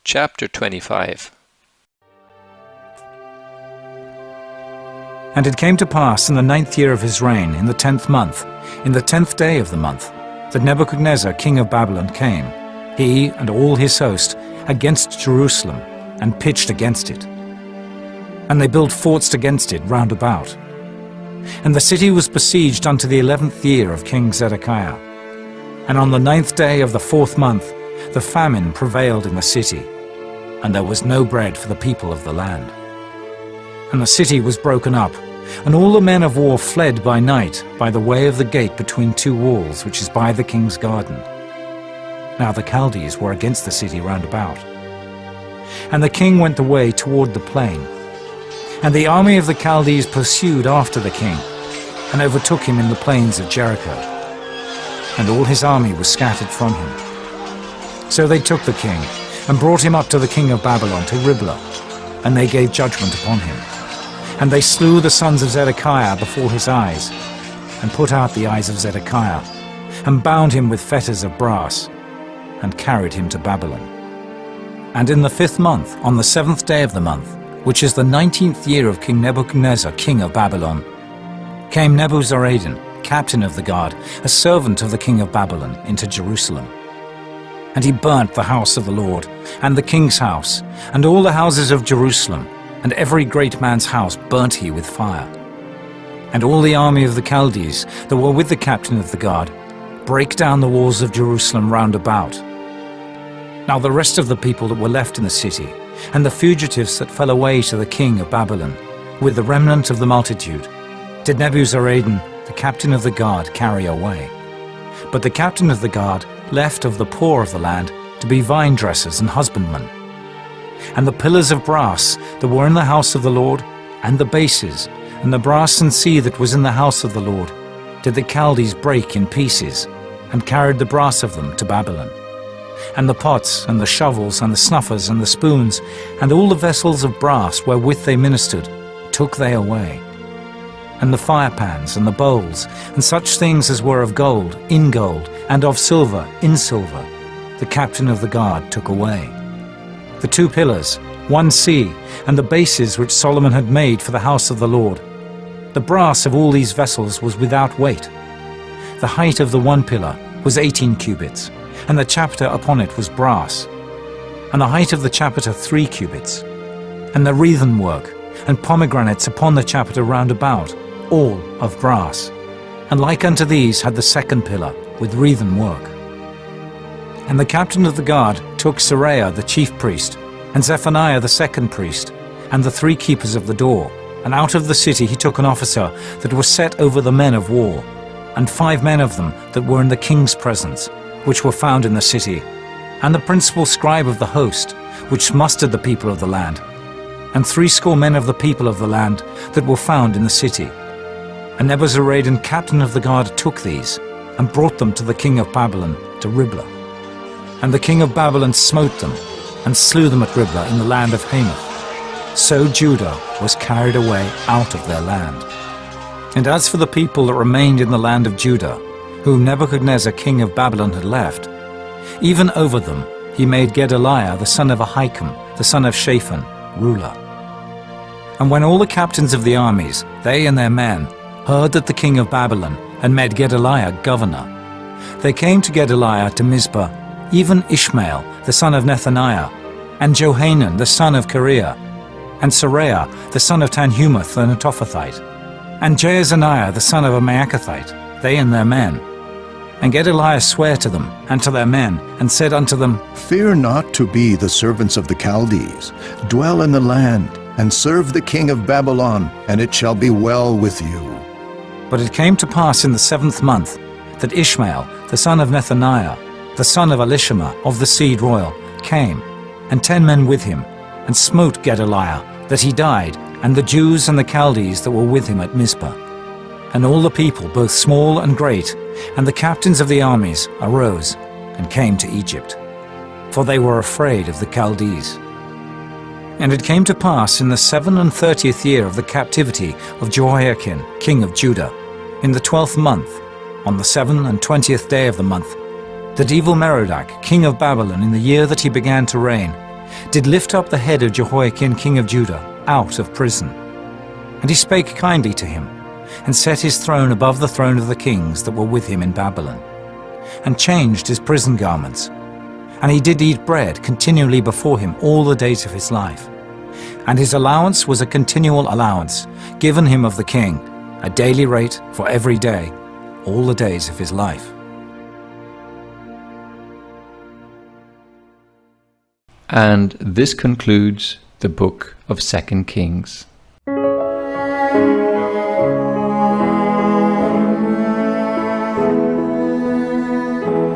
Chapter 25. And it came to pass in the 9th year of his reign, in the 10th month, in the 10th day of the month, that Nebuchadnezzar king of Babylon came, he and all his host, against Jerusalem, and pitched against it. And they built forts against it round about. And the city was besieged unto the 11th year of King Zedekiah. And on the 9th day of the 4th month, the famine prevailed in the city, and there was no bread for the people of the land. And the city was broken up, and all the men of war fled by night by the way of the gate between two walls, which is by the king's garden. Now the Chaldees were against the city round about. And the king went away toward the plain. And the army of the Chaldees pursued after the king, and overtook him in the plains of Jericho. And all his army was scattered from him. So they took the king, and brought him up to the king of Babylon, to Riblah, and they gave judgment upon him. And they slew the sons of Zedekiah before his eyes, and put out the eyes of Zedekiah, and bound him with fetters of brass, and carried him to Babylon. And in the 5th month, on the 7th day of the month, which is the 19th year of King Nebuchadnezzar king of Babylon, came Nebuzaradan, captain of the guard, a servant of the king of Babylon, into Jerusalem. And he burnt the house of the Lord, and the king's house, and all the houses of Jerusalem, and every great man's house burnt he with fire. And all the army of the Chaldees that were with the captain of the guard brake down the walls of Jerusalem round about. Now the rest of the people that were left in the city, and the fugitives that fell away to the king of Babylon, with the remnant of the multitude, did Nebuzaradan, the captain of the guard, carry away. But the captain of the guard left of the poor of the land to be vine dressers and husbandmen. And the pillars of brass that were in the house of the Lord, and the bases, and the brass and sea that was in the house of the Lord, did the Chaldees break in pieces, and carried the brass of them to Babylon. And the pots, and the shovels, and the snuffers, and the spoons, and all the vessels of brass wherewith they ministered, took they away. And the firepans, and the bowls, and such things as were of gold, in gold, and of silver, in silver, the captain of the guard took away. The 2 pillars, 1 sea, and the bases which Solomon had made for the house of the Lord. The brass of all these vessels was without weight. The height of the 1 pillar was 18 cubits, and the chapiter upon it was brass, and the height of the chapiter 3 cubits, and the wreathen work, and pomegranates upon the chapiter round about, all of brass. And like unto these had the 2nd pillar, with wreathen work. And the captain of the guard took Seraiah the chief priest, and Zephaniah the 2nd priest, and the 3 keepers of the door, and out of the city he took an officer that was set over the men of war, and 5 men of them that were in the king's presence, which were found in the city, and the principal scribe of the host, which mustered the people of the land, and 70 men of the people of the land that were found in the city. And Nebuzaradan captain of the guard took these, and brought them to the king of Babylon, to Riblah. And the king of Babylon smote them, and slew them at Riblah in the land of Hamath. So Judah was carried away out of their land. And as for the people that remained in the land of Judah, whom Nebuchadnezzar king of Babylon had left, even over them he made Gedaliah the son of Ahikam, the son of Shaphan, ruler. And when all the captains of the armies, they and their men, heard that the king of Babylon had made Gedaliah governor, they came to Gedaliah to Mizpah, even Ishmael the son of Nethaniah, and Johanan the son of Kareah, and Seraiah the son of Tanhumath the Netophathite, and Jaazaniah the son of a Maacathite, they and their men. And Gedaliah sware to them and to their men, and said unto them, Fear not to be the servants of the Chaldees. Dwell in the land, and serve the king of Babylon, and it shall be well with you. But it came to pass in the 7th month, that Ishmael the son of Nethaniah, the son of Elishama of the seed royal, came, and 10 men with him, and smote Gedaliah, that he died, and the Jews and the Chaldees that were with him at Mizpah. And all the people, both small and great, and the captains of the armies, arose, and came to Egypt, for they were afraid of the Chaldees. And it came to pass in the 37th year of the captivity of Jehoiachin, king of Judah, in the 12th month, on the 27th day of the month, that Evil-Merodach, king of Babylon, in the year that he began to reign, did lift up the head of Jehoiachin king of Judah out of prison. And he spake kindly to him, and set his throne above the throne of the kings that were with him in Babylon, and changed his prison garments. And he did eat bread continually before him all the days of his life. And his allowance was a continual allowance, given him of the king, a daily rate for every day, all the days of his life. And this concludes the book of 2 Kings.